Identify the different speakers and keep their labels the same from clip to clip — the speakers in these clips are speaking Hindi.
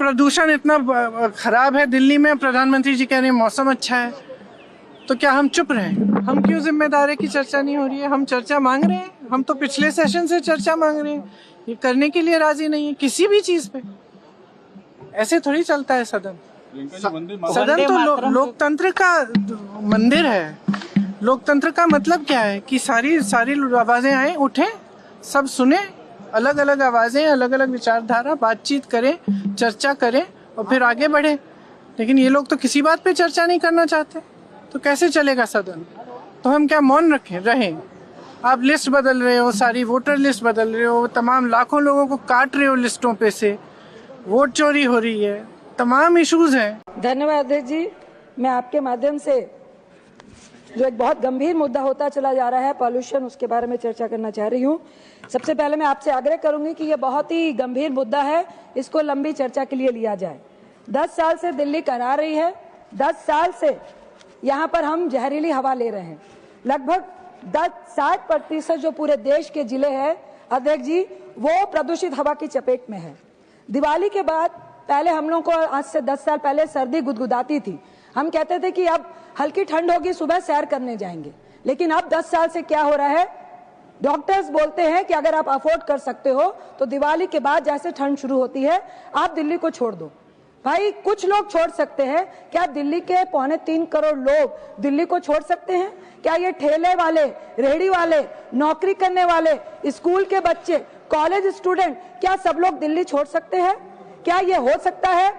Speaker 1: प्रदूषण इतना खराब है दिल्ली में, प्रधानमंत्री जी कह रहे हैं मौसम अच्छा है, तो क्या हम चुप रहें? हम क्यों जिम्मेदार है कि चर्चा नहीं हो रही है? हम चर्चा मांग रहे हैं, हम तो पिछले सेशन से चर्चा मांग रहे हैं, ये करने के लिए राजी नहीं है किसी भी चीज पे। ऐसे थोड़ी चलता है सदन। सदन तो लोकतंत्र का मंदिर है। लोकतंत्र का मतलब क्या है कि सारी आवाजें आए, उठे, सब सुने, अलग अलग आवाजें, अलग अलग विचारधारा, बातचीत करें, चर्चा करें और फिर आगे बढ़े। लेकिन ये लोग तो किसी बात पे चर्चा नहीं करना चाहते, तो कैसे चलेगा सदन? तो हम क्या मौन रहें? आप लिस्ट बदल रहे हो, सारी वोटर लिस्ट बदल रहे हो, तमाम लाखों लोगों को काट रहे हो लिस्टों पे से, वोट चोरी हो रही है, तमाम इश्यूज हैं।
Speaker 2: धन्यवाद अध्यक्ष जी। मैं आपके माध्यम से जो एक बहुत गंभीर मुद्दा होता चला जा रहा है पॉल्यूशन, उसके बारे में चर्चा करना चाह रही हूँ। सबसे पहले मैं आपसे आग्रह करूंगी कि ये बहुत ही गंभीर मुद्दा है, इसको लंबी चर्चा के लिए लिया जाए। 10 साल से दिल्ली करा रही है, 10 साल से यहाँ पर हम जहरीली हवा ले रहे हैं। लगभग 60% जो पूरे देश के जिले हैं अध्यक्ष जी, वो प्रदूषित हवा की चपेट में है। दिवाली के बाद पहले हम लोगों को आज से 10 साल पहले सर्दी गुदगुदाती थी, हम कहते थे कि अब हल्की ठंड होगी, सुबह सैर करने जाएंगे। लेकिन अब 10 साल से क्या हो रहा है, डॉक्टर्स बोलते हैं कि अगर आप अफोर्ड कर सकते हो तो दिवाली के बाद जैसे ठंड शुरू होती है आप दिल्ली को छोड़ दो। भाई कुछ लोग छोड़ सकते हैं, क्या दिल्ली के 3.25 करोड़ लोग दिल्ली को छोड़ सकते हैं? क्या ये ठेले वाले, रेहड़ी वाले, नौकरी करने वाले, स्कूल के बच्चे, कॉलेज स्टूडेंट, क्या सब लोग दिल्ली छोड़ सकते हैं? क्या ये हो सकता है?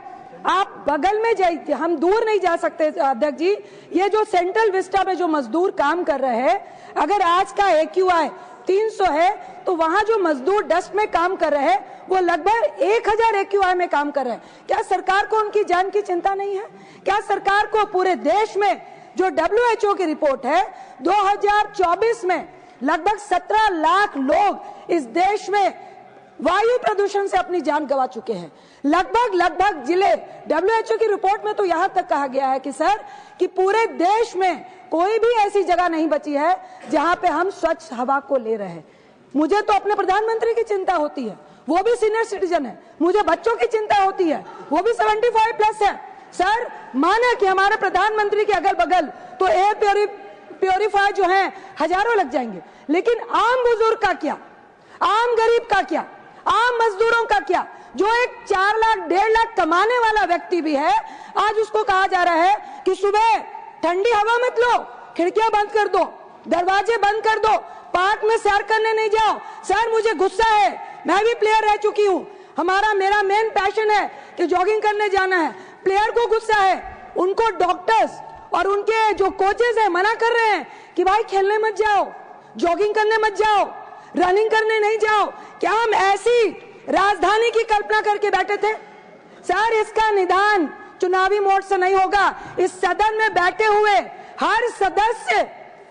Speaker 2: आप बगल में जाइए, हम दूर नहीं जा सकते अध्यक्ष जी। ये जो सेंट्रल विस्टा में जो मजदूर काम कर रहे हैं, अगर आज का AQI 300 है तो वहां जो मजदूर डस्ट में काम कर रहे हैं वो लगभग 1000 AQI में काम कर रहे हैं। क्या सरकार को उनकी जान की चिंता नहीं है? क्या सरकार को पूरे देश में जो WHO की रिपोर्ट है 2024 में लगभग 17 लाख लोग इस देश में वायु प्रदूषण से अपनी जान गंवा चुके हैं। लगभग जिले, WHO की रिपोर्ट में तो यहाँ तक कहा गया है कि सर कि पूरे देश में कोई भी ऐसी जगह नहीं बची है जहाँ पे हम स्वच्छ हवा को ले रहे हैं। मुझे तो अपने प्रधानमंत्री की चिंता होती है, वो भी सीनियर सिटीजन है। मुझे बच्चों की चिंता होती है, वो भी 75+ है। सर माना कि हमारे प्रधानमंत्री के अगल बगल तो एयर प्योरीफायर जो है हजारों लग जाएंगे, लेकिन आम बुजुर्ग का क्या, आम गरीब का क्या, आम मजदूरों का क्या? जो एक 4 लाख 1.5 लाख कमाने वाला व्यक्ति भी है, आज उसको कहा जा रहा है कि सुबह ठंडी हवा मत लो, खिड़कियां बंद कर दो, दरवाजे बंद कर दो, पार्क में सैर करने नहीं जाओ। सर मुझे गुस्सा है, मैं भी प्लेयर रह चुकी हूँ, मेरा मेन पैशन है कि जॉगिंग करने जाना है। प्लेयर को गुस्सा है, उनको डॉक्टर्स और उनके जो कोचेस है मना कर रहे हैं कि भाई खेलने मत जाओ, जॉगिंग करने मत जाओ, रनिंग करने नहीं जाओ। क्या हम ऐसी राजधानी की कल्पना करके बैठे थे? सर इसका निदान चुनावी मोड से नहीं होगा। इस सदन में बैठे हुए हर सदस्य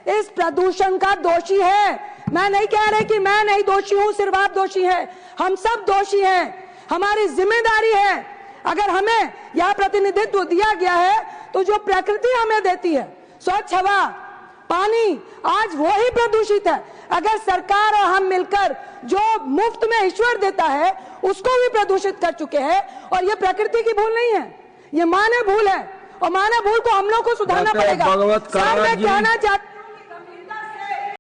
Speaker 2: इस प्रदूषण का दोषी है। मैं नहीं कह रहे कि मैं नहीं दोषी हूं, सिर्फ आप दोषी हैं, हम सब दोषी हैं। हमारी जिम्मेदारी है, अगर हमें यह प्रतिनिधित्व दिया गया है तो जो प्रकृति हमें देती है, स्वच्छ हवा, पानी, आज वो ही प्रदूषित है। अगर सरकार और हम मिलकर जो मुफ्त में ईश्वर देता है उसको भी प्रदूषित कर चुके हैं, और ये प्रकृति की भूल नहीं है, ये मानव भूल है, और मानव भूल को हम लोग को सुधारना पड़ेगा। सर मैं कहना चाहता